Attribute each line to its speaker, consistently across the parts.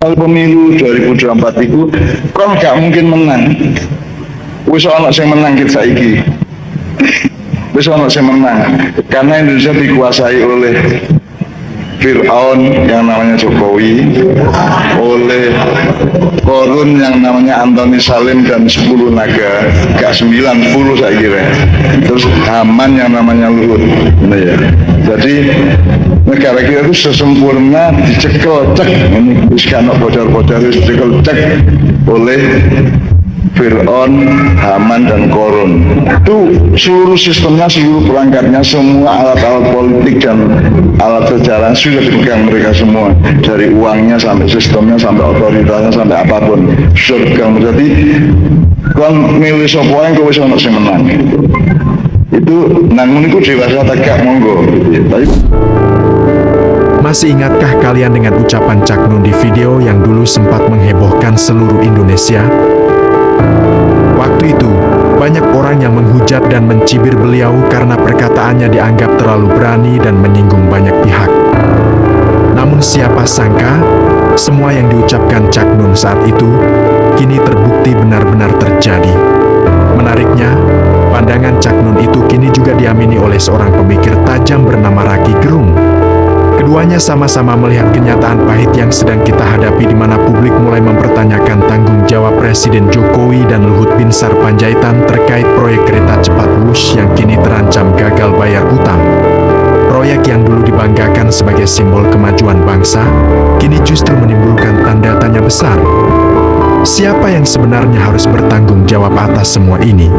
Speaker 1: Kalau pemilu 2024 itu kon gak mungkin menang. Wis ana sing menang kita saiki. Wis ana sing menang karena Indonesia dikuasai oleh Fir'aun yang namanya Jokowi, oleh Korun yang namanya Antoni Salim dan 10 naga, gak 90 saya kira. Terus Haman yang namanya Luhut. Nah, ya. Jadi negara kita itu sesempurna dicekel cek, ini bisa bocor-bocor dicekel cek oleh Fir'aun, Haman, dan Korun. Itu seluruh sistemnya, seluruh perangkatnya, semua alat-alat politik dan alat sejarah sudah dipegang mereka semua. Dari uangnya sampai sistemnya, sampai otoritasnya, sampai apapun sudah dipegang. Jadi kalau milih sopo yang kau bisa sing menang. Itu namun itu dewasa tegak monggo. Tapi
Speaker 2: masih ingatkah kalian dengan ucapan Cak Nun di video yang dulu sempat menghebohkan seluruh Indonesia? Waktu itu, banyak orang yang menghujat dan mencibir beliau karena perkataannya dianggap terlalu berani dan menyinggung banyak pihak. Namun siapa sangka, semua yang diucapkan Cak Nun saat itu, kini terbukti benar-benar terjadi. Menariknya, pandangan Cak Nun itu kini juga diamini oleh seorang pemikir tajam bernama Raki Gerung. Keduanya sama-sama melihat kenyataan pahit yang sedang kita hadapi di mana publik mulai mempertanyakan tanggung jawab Presiden Jokowi dan Luhut Binsar Panjaitan terkait proyek kereta cepat Wush yang kini terancam gagal bayar utang. Proyek yang dulu dibanggakan sebagai simbol kemajuan bangsa, kini justru menimbulkan tanda tanya besar. Siapa yang sebenarnya harus bertanggung jawab atas semua ini?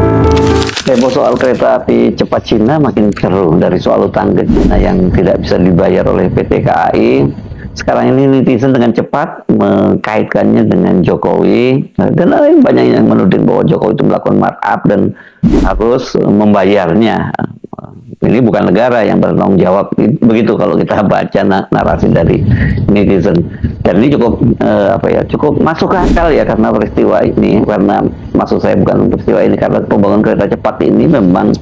Speaker 3: Heboh soal kereta api cepat Cina makin seru. Dari soal utang ke Cina yang tidak bisa dibayar oleh PT KAI, sekarang ini netizen dengan cepat mengkaitkannya dengan Jokowi, dan banyak yang menuding bahwa Jokowi itu melakukan markup dan harus membayarnya. Ini bukan negara yang bertanggung jawab, begitu kalau kita baca narasi dari netizen. Dan ini cukup cukup masuk akal ya, karena peristiwa ini, karena maksud saya bukan peristiwa ini, karena pembangunan kereta cepat ini memang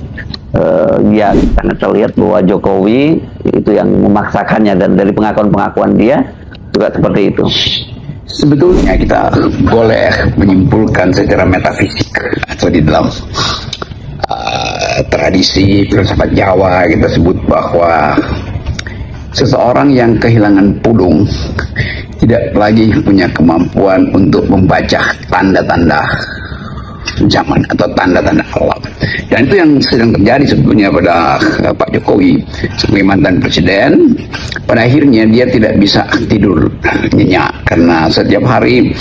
Speaker 3: ya sangat terlihat bahwa Jokowi itu yang memaksakannya, dan dari pengakuan-pengakuan dia juga seperti itu.
Speaker 4: Sebetulnya kita boleh menyimpulkan secara metafisik atau di dalam tradisi filsafat Jawa kita sebut bahwa seseorang yang kehilangan pudung tidak lagi punya kemampuan untuk membaca tanda-tanda zaman atau tanda-tanda alam. Dan itu yang sedang terjadi sebetulnya pada Pak Jokowi sebagai mantan presiden. Pada akhirnya dia tidak bisa tidur nyenyak karena setiap hari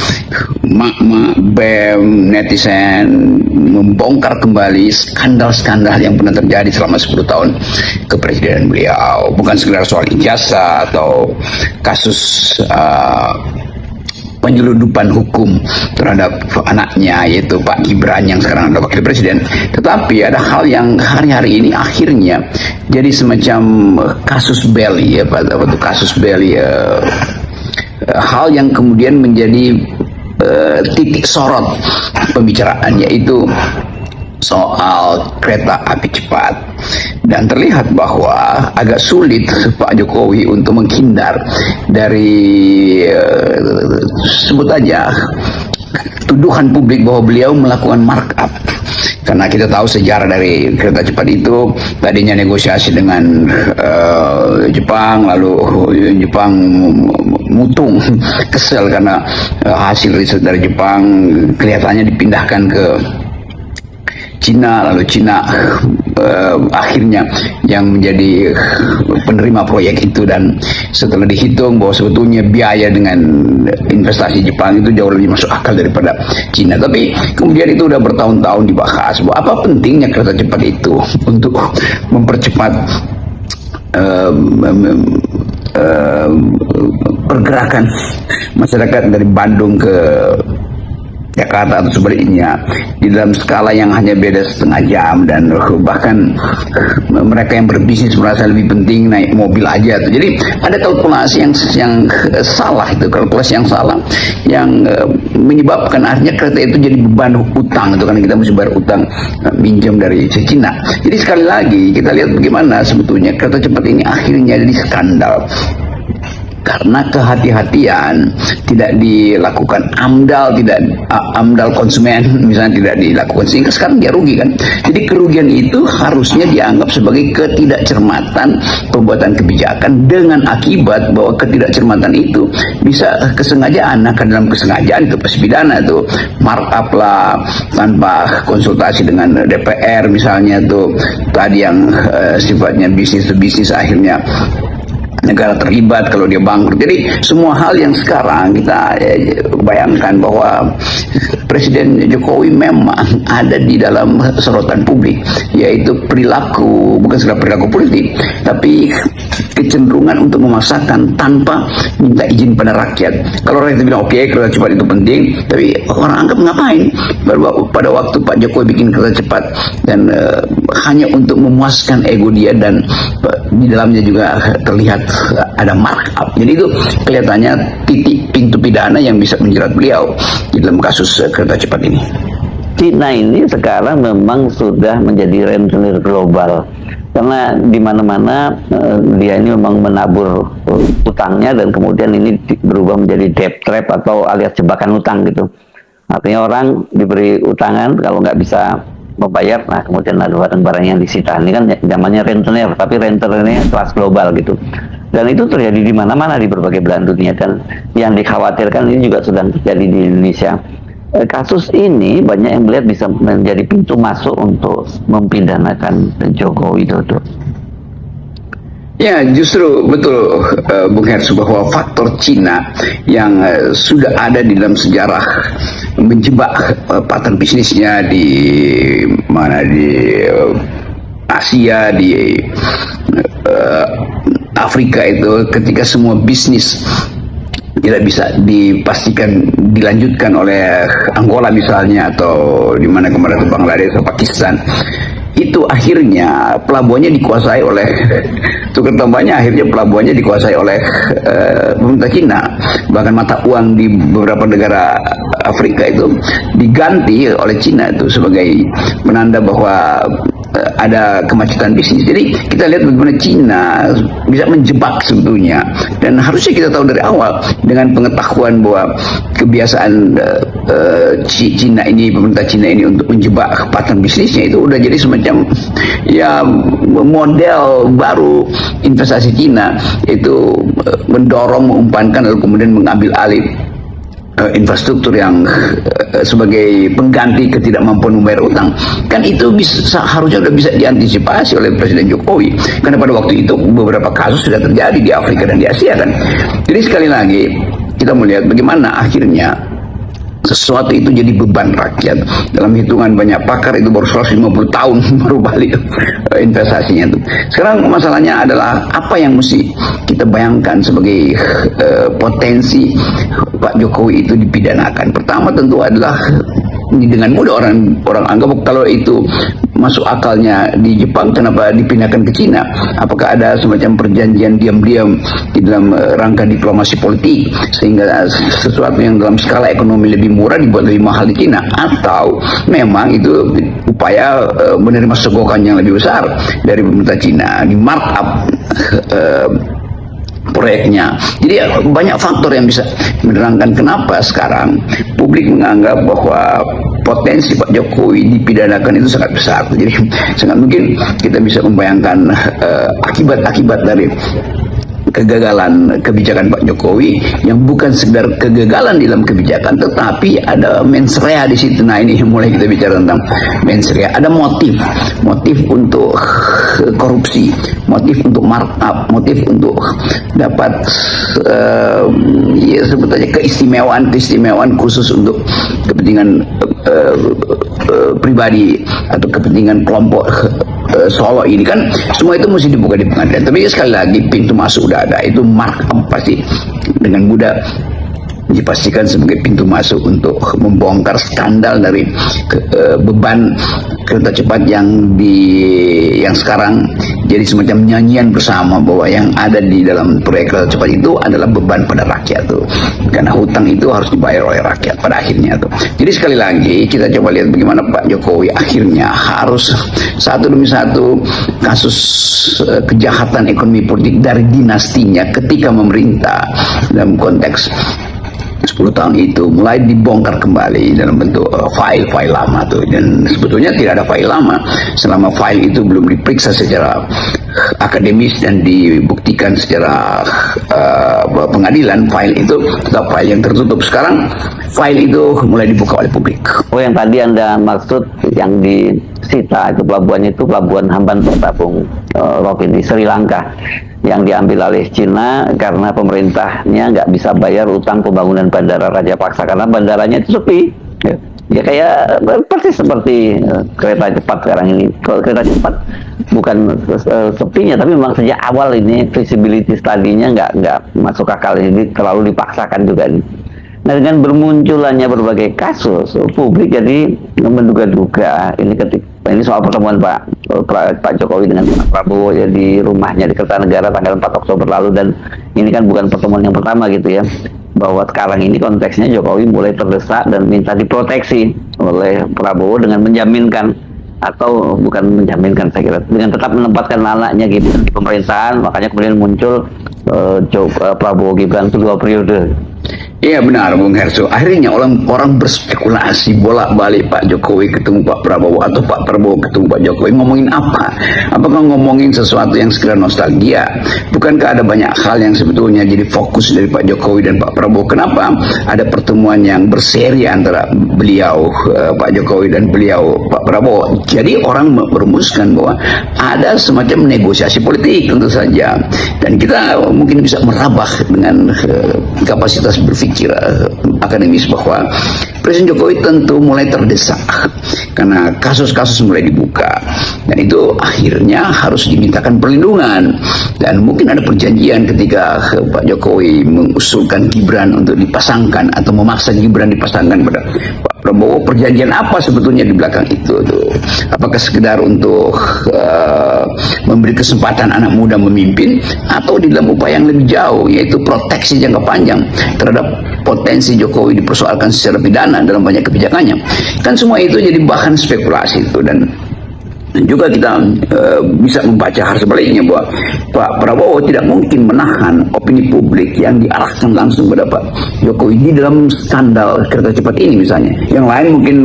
Speaker 4: mak-mak, BEM, netizen membongkar kembali skandal-skandal yang pernah terjadi selama 10 tahun kepresidenan beliau. Bukan sekedar soal ijazah atau kasus penyeludupan hukum terhadap anaknya, yaitu Pak Gibran yang sekarang adalah wakil presiden. Tetapi ada hal yang hari-hari ini akhirnya jadi semacam kasus belli, kasus belli, hal yang kemudian menjadi titik sorot pembicaraan, yaitu soal kereta api cepat. Dan terlihat bahwa agak sulit Pak Jokowi untuk menghindar dari sebut aja tuduhan publik bahwa beliau melakukan markup. Karena kita tahu sejarah dari kereta cepat itu, tadinya negosiasi dengan Jepang, lalu Jepang mutung, kesel karena hasil riset dari Jepang kelihatannya dipindahkan ke Cina, lalu Cina akhirnya yang menjadi penerima proyek itu. Dan setelah dihitung bahwa sebetulnya biaya dengan investasi Jepang itu jauh lebih masuk akal daripada Cina, tapi kemudian itu udah bertahun-tahun dibahas bahwa apa pentingnya kereta cepat itu untuk mempercepat pergerakan masyarakat dari Bandung ke Jakarta atau sebaliknya di dalam skala yang hanya beda setengah jam, dan bahkan mereka yang berbisnis merasa lebih penting naik mobil aja tuh. Jadi ada kalkulasi yang salah, itu kalkulasi yang salah yang menyebabkan akhirnya kereta itu jadi beban utang itu, karena kita mesti bayar utang minjem dari Cina. Jadi sekali lagi kita lihat bagaimana sebetulnya kereta cepat ini akhirnya jadi skandal. karena kehati-hatian tidak dilakukan amdal, amdal konsumen misalnya tidak dilakukan, sehingga sekarang dia rugi kan. Jadi kerugian itu harusnya dianggap sebagai ketidakcermatan pembuatan kebijakan, dengan akibat bahwa ketidakcermatan itu bisa kesengajaan. Nah, dalam kesengajaan itu pasti pidana tuh, markup lah tanpa konsultasi dengan DPR misalnya tuh, tadi yang sifatnya bisnis to bisnis, akhirnya negara terlibat kalau dia bangkrut. Jadi semua hal yang sekarang kita bayangkan bahwa Presiden Jokowi memang ada di dalam sorotan publik, yaitu perilaku, bukan sekedar perilaku politik, tapi kecenderungan untuk memaksakan tanpa minta izin pada rakyat. Kalau rakyat bilang oke, kereta cepat itu penting, tapi orang anggap ngapain? Pada waktu Pak Jokowi bikin kereta cepat dan hanya untuk memuaskan ego dia, dan di dalamnya juga terlihat ada markup. Jadi itu kelihatannya titik pintu pidana yang bisa menjerat beliau di dalam kasus kereta cepat ini.
Speaker 3: Cina ini sekarang memang sudah menjadi rentenir global, karena di mana-mana dia ini memang menabur utangnya, dan kemudian ini berubah menjadi debt trap atau alias jebakan utang gitu. Artinya orang diberi utangan, kalau nggak bisa membayar, nah kemudian ada barang-barang yang disita. Ini kan zamannya rentenir, tapi rentenirnya kelas global gitu. Dan itu terjadi di mana-mana di berbagai belahan dunia, dan yang dikhawatirkan ini juga sudah terjadi di Indonesia. Kasus ini banyak yang melihat bisa menjadi pintu masuk untuk mempidanakan Joko Widodo.
Speaker 4: Ya, justru betul Bung Hersu, bahwa faktor Cina yang sudah ada di dalam sejarah menjebak partner bisnisnya di mana, di Asia, di Afrika itu, ketika semua bisnis tidak bisa dipastikan dilanjutkan oleh Angola misalnya, atau di mana kemarin itu Bangladesh atau Pakistan, itu akhirnya pelabuhannya dikuasai oleh tukar tambahnya, akhirnya pelabuhannya dikuasai oleh pemerintah Cina. Bahkan mata uang di beberapa negara Afrika itu diganti oleh Cina itu sebagai penanda bahwa ada kemacetan bisnis. Jadi kita lihat bagaimana Cina bisa menjebak sebetulnya, dan harusnya kita tahu dari awal, dengan pengetahuan bahwa kebiasaan Cina ini, pemerintah Cina ini untuk menjebak partner bisnisnya, itu udah jadi semacam ya model baru investasi Cina, itu mendorong, mengumpankan, lalu kemudian mengambil alih infrastruktur yang sebagai pengganti ketidakmampuan membayar utang. Kan itu harusnya sudah bisa diantisipasi oleh Presiden Jokowi, karena pada waktu itu beberapa kasus sudah terjadi di Afrika dan di Asia kan. Jadi sekali lagi kita melihat bagaimana akhirnya sesuatu itu jadi beban rakyat. Dalam hitungan banyak pakar itu baru 150 tahun baru balik investasinya itu. Sekarang masalahnya adalah apa yang mesti kita bayangkan sebagai potensi Pak Jokowi itu dipidanakan. Pertama tentu adalah, ini dengan mudah orang anggap kalau itu masuk akalnya di Jepang, kenapa dipindahkan ke Cina? Apakah ada semacam perjanjian diam-diam di dalam rangka diplomasi politik, sehingga sesuatu yang dalam skala ekonomi lebih murah dibuat lebih mahal di Cina? Atau memang itu upaya menerima sogokan yang lebih besar dari pemerintah Cina, di markup proyeknya. Jadi banyak faktor yang bisa menerangkan kenapa sekarang publik menganggap bahwa potensi Pak Jokowi dipidanakan itu sangat besar. Jadi sangat mungkin kita bisa membayangkan akibat-akibat dari kegagalan kebijakan Pak Jokowi, yang bukan sekedar kegagalan di dalam kebijakan, tetapi ada mens rea di situ. Nah, ini mulai kita bicara tentang mens rea. Ada motif untuk korupsi, motif untuk markup, motif untuk dapat ya sebetulnya keistimewaan khusus untuk kepentingan pribadi atau kepentingan kelompok Solo ini kan. Semua itu mesti dibuka di pengadilan. Tapi sekali lagi pintu masuk udah ada, itu markup pasti dengan mudah dipastikan sebagai pintu masuk untuk membongkar skandal dari beban kereta cepat yang sekarang jadi semacam nyanyian bersama bahwa yang ada di dalam proyek kereta cepat itu adalah beban pada rakyat tuh, karena hutang itu harus dibayar oleh rakyat pada akhirnya tuh. Jadi sekali lagi kita coba lihat bagaimana Pak Jokowi akhirnya harus satu demi satu kasus kejahatan ekonomi politik dari dinastinya ketika memerintah dalam konteks 10 tahun itu mulai dibongkar kembali dalam bentuk file-file lama tuh, dan sebetulnya tidak ada file lama selama file itu belum diperiksa secara akademis dan dibuktikan secara pengadilan. File itu tetap file yang tertutup. Sekarang file itu mulai dibuka oleh publik.
Speaker 3: Oh, yang tadi Anda maksud yang disita itu pelabuhannya itu pelabuhan Hambantota, Rob, di Sri Lanka, yang diambil oleh Cina karena pemerintahnya nggak bisa bayar utang pembangunan bandara Rajapaksa karena bandaranya itu sepi. Ya kayak persis seperti kereta cepat sekarang ini. Kalau kereta cepat bukan sepinya, tapi memang sejak awal ini visibility study-nya nggak masuk akal, ini terlalu dipaksakan juga nih. Nah, dengan bermunculannya berbagai kasus, publik jadi menduga-duga ini soal pertemuan Pak Jokowi dengan Pak Prabowo ya di rumahnya di Kertanegara tanggal 4 Oktober lalu, dan ini kan bukan pertemuan yang pertama gitu ya, bahwa sekarang ini konteksnya Jokowi mulai terdesak dan minta diproteksi oleh Prabowo dengan menjaminkan, atau bukan menjaminkan, saya kira dengan tetap menempatkan anaknya gitu di pemerintahan. Makanya kemudian muncul Prabowo Gibran itu 2 periode.
Speaker 4: Iya benar Bung Herso. Akhirnya orang berspekulasi bolak-balik Pak Jokowi ketemu Pak Prabowo atau Pak Prabowo ketemu Pak Jokowi ngomongin apa? Apakah ngomongin sesuatu yang sekedar nostalgia? Bukankah ada banyak hal yang sebetulnya jadi fokus dari Pak Jokowi dan Pak Prabowo? Kenapa ada pertemuan yang berseri antara beliau Pak Jokowi dan beliau Pak Prabowo? Jadi orang merumuskan bahwa ada semacam negosiasi politik tentu saja, dan kita mungkin bisa merabah dengan kapasitas berpikir akademis bahwa Presiden Jokowi tentu mulai terdesak karena kasus-kasus mulai dibuka, dan itu akhirnya harus dimintakan perlindungan. Dan mungkin ada perjanjian ketika Pak Jokowi mengusulkan Gibran untuk dipasangkan atau memaksa Gibran dipasangkan pada Pak Prabowo. Perjanjian apa sebetulnya di belakang itu tuh? Apakah sekedar untuk memberi kesempatan anak muda memimpin, atau di dalam upaya yang lebih jauh, yaitu proteksi jangka panjang terhadap potensi Jokowi dipersoalkan secara pidana dalam banyak kebijakannya? Kan semua itu jadi bahan spekulasi itu, dan juga kita bisa membaca hal sebaliknya bahwa Pak Prabowo tidak mungkin menahan opini publik yang diarahkan langsung pada Pak Jokowi di dalam skandal kereta cepat ini misalnya. Yang lain mungkin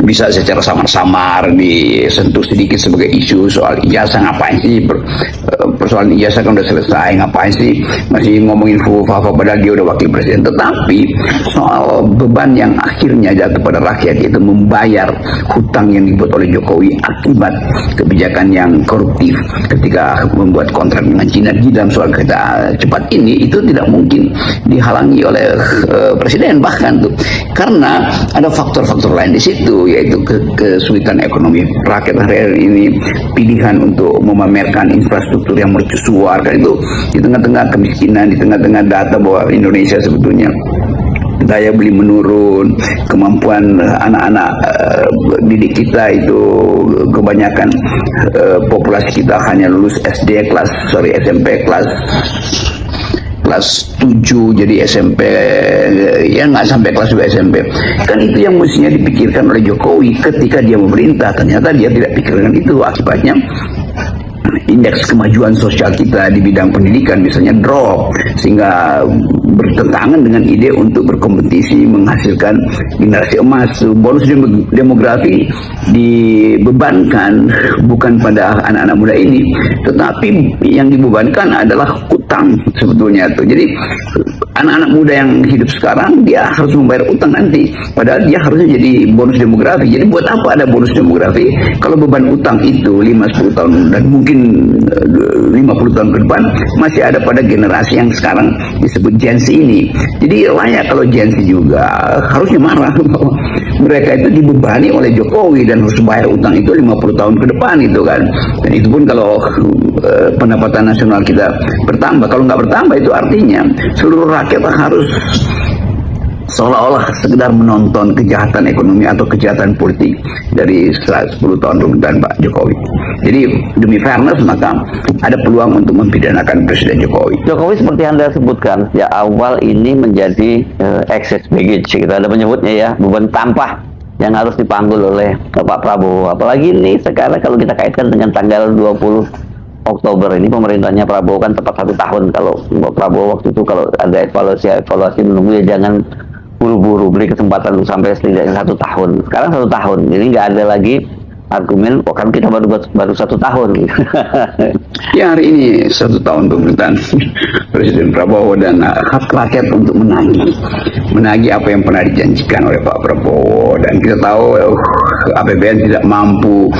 Speaker 4: bisa secara samar-samar disentuh sedikit sebagai isu soal ijazah. Ngapain sih persoalan ijazah kan udah selesai, ngapain sih masih ngomongin fufafa padahal dia udah wakil presiden. Tetapi soal beban yang akhirnya jatuh pada rakyat, yaitu membayar hutang yang dibuat oleh Jokowi akibat kebijakan yang koruptif ketika membuat kontrak dengan Cina di dalam soal kereta cepat ini, itu tidak mungkin dihalangi oleh presiden bahkan tuh, karena ada faktor-faktor lain di situ, yaitu kesulitan ekonomi rakyat hari ini, pilihan untuk memamerkan infrastruktur yang mercusuar, kan itu di tengah-tengah kemiskinan, di tengah-tengah data bahwa Indonesia sebetulnya daya beli menurun, kemampuan anak-anak didik kita itu kebanyakan populasi kita hanya lulus SMP kelas 7, jadi SMP ya nggak sampai kelas 2 SMP. Kan itu yang mestinya dipikirkan oleh Jokowi ketika dia memerintah. Ternyata dia tidak pikirkan itu. Akibatnya indeks kemajuan sosial kita di bidang pendidikan misalnya drop, sehingga bertentangan dengan ide untuk berkompetisi menghasilkan generasi emas. Bonus demografi dibebankan bukan pada anak-anak muda ini, tetapi yang dibebankan adalah utang sebetulnya tuh. Jadi anak-anak muda yang hidup sekarang dia harus membayar utang nanti, padahal dia harusnya jadi bonus demografi. Jadi buat apa ada bonus demografi kalau beban utang itu 5-10 tahun dan mungkin 50 tahun ke depan masih ada pada generasi yang sekarang disebut Gen Z ini. Jadi layak kalau Gen Z juga harusnya marah bahwa mereka itu dibebani oleh Jokowi dan harus bayar utang itu 50 tahun ke depan itu kan. Dan itu pun kalau pendapatan nasional kita bertambah. Kalau nggak bertambah itu artinya seluruh rakyat harus seolah-olah sekedar menonton kejahatan ekonomi atau kejahatan politik dari 10 tahun pemerintahan Pak Jokowi. Jadi demi fairness maka ada peluang untuk mempidanakan Presiden Jokowi.
Speaker 3: Jokowi seperti Anda sebutkan, ya awal ini menjadi excess baggage, kita ada menyebutnya ya, beban tampah yang harus dipanggul oleh Pak Prabowo. Apalagi ini sekarang kalau kita kaitkan dengan tanggal 20 Oktober ini pemerintahnya Prabowo kan tepat 1 tahun. Kalau Prabowo waktu itu kalau ada evaluasi menunggu ya jangan buru-buru, beli kesempatan untuk sampai setidaknya 1 tahun. Sekarang 1 tahun, jadi nggak ada lagi argumen, oh kan kita baru 1 tahun.
Speaker 4: Ya hari ini 1 tahun pemerintahan Presiden Prabowo dan hak rakyat untuk menagih apa yang pernah dijanjikan oleh Pak Prabowo. Dan kita tahu APBN tidak mampu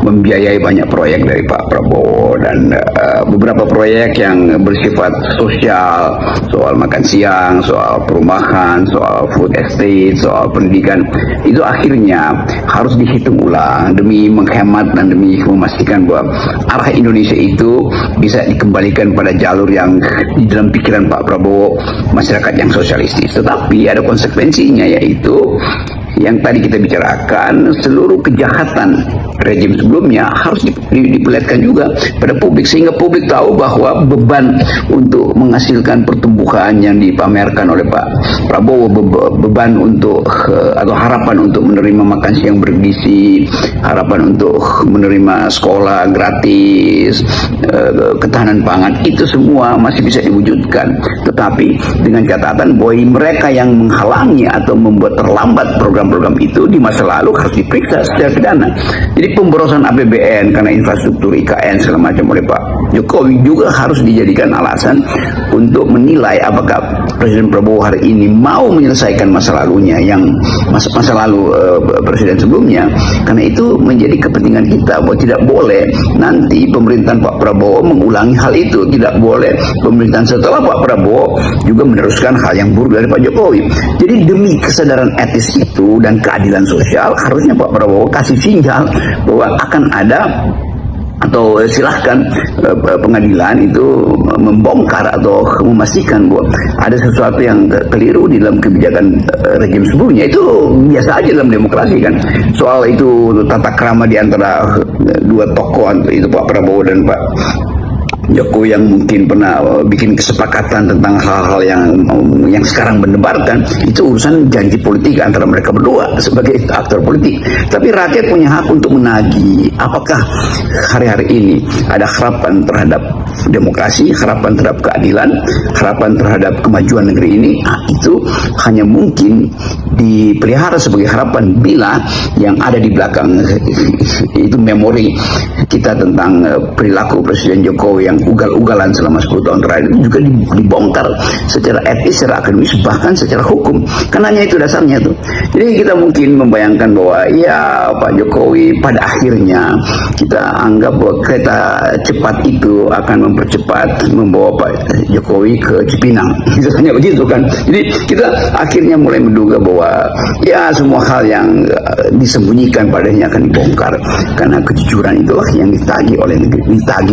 Speaker 4: membiayai banyak proyek dari Pak Prabowo, dan beberapa proyek yang bersifat sosial, soal makan siang, soal perumahan, soal food estate, soal pendidikan, itu akhirnya harus dihitung ulang demi menghemat dan demi memastikan bahwa arah Indonesia itu bisa dikembalikan pada jalur yang di dalam pikiran Pak Prabowo, masyarakat yang sosialistis. Tetapi ada konsekuensinya, yaitu yang tadi kita bicarakan, seluruh kejahatan rejim sebelumnya harus diperlihatkan juga pada publik, sehingga publik tahu bahwa beban untuk menghasilkan pertumbuhan yang dipamerkan oleh Pak Prabowo, beban untuk atau harapan untuk menerima makan siang bergizi, harapan untuk menerima sekolah gratis, ketahanan pangan, itu semua masih bisa diwujudkan. Tetapi dengan catatan bahwa mereka yang menghalangi atau membuat terlambat program-program itu di masa lalu harus diperiksa secara pidana. Jadi pemborosan APBN karena infrastruktur IKN segala macam oleh Pak Jokowi juga harus dijadikan alasan untuk menilai apakah Presiden Prabowo hari ini mau menyelesaikan masa lalunya, yang masa lalu presiden sebelumnya. Karena itu menjadi kepentingan kita bahwa tidak boleh nanti pemerintahan Pak Prabowo mengulangi hal itu. Tidak boleh pemerintahan setelah Pak Prabowo juga meneruskan hal yang buruk dari Pak Jokowi. Jadi demi kesadaran etis itu dan keadilan sosial, harusnya Pak Prabowo kasih sinyal bahwa akan ada, atau silahkan pengadilan itu membongkar atau memastikan bahwa ada sesuatu yang keliru di dalam kebijakan rejim sebelumnya. Itu biasa aja dalam demokrasi kan. Soal itu tata krama di antara dua tokoh, itu Pak Prabowo dan Pak Jokowi, yang mungkin pernah bikin kesepakatan tentang hal-hal yang sekarang mendebarkan, itu urusan janji politik antara mereka berdua sebagai aktor politik. Tapi rakyat punya hak untuk menagih apakah hari-hari ini ada harapan terhadap demokrasi, harapan terhadap keadilan, harapan terhadap kemajuan negeri ini. Itu hanya mungkin dipelihara sebagai harapan bila yang ada di belakang itu memori kita tentang perilaku Presiden Jokowi yang ugal-ugalan selama 10 tahun terakhir itu juga dibongkar secara etis, secara akademis, bahkan secara hukum. Karena hanya itu dasarnya tuh. Jadi kita mungkin membayangkan bahwa ya Pak Jokowi pada akhirnya kita anggap bahwa kereta cepat itu akan mempercepat membawa Pak Jokowi ke Cipinang. Misalnya begitu kan. Jadi kita akhirnya mulai menduga bahwa ya semua hal yang disembunyikan padanya akan dibongkar, karena kejujuran itulah yang ditagih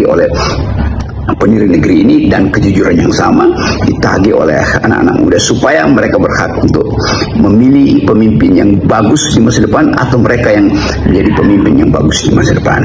Speaker 4: oleh pendiri negeri ini, dan kejujuran yang sama ditagih oleh anak-anak muda supaya mereka berhak untuk memilih pemimpin yang bagus di masa depan, atau mereka yang menjadi pemimpin yang bagus di masa depan.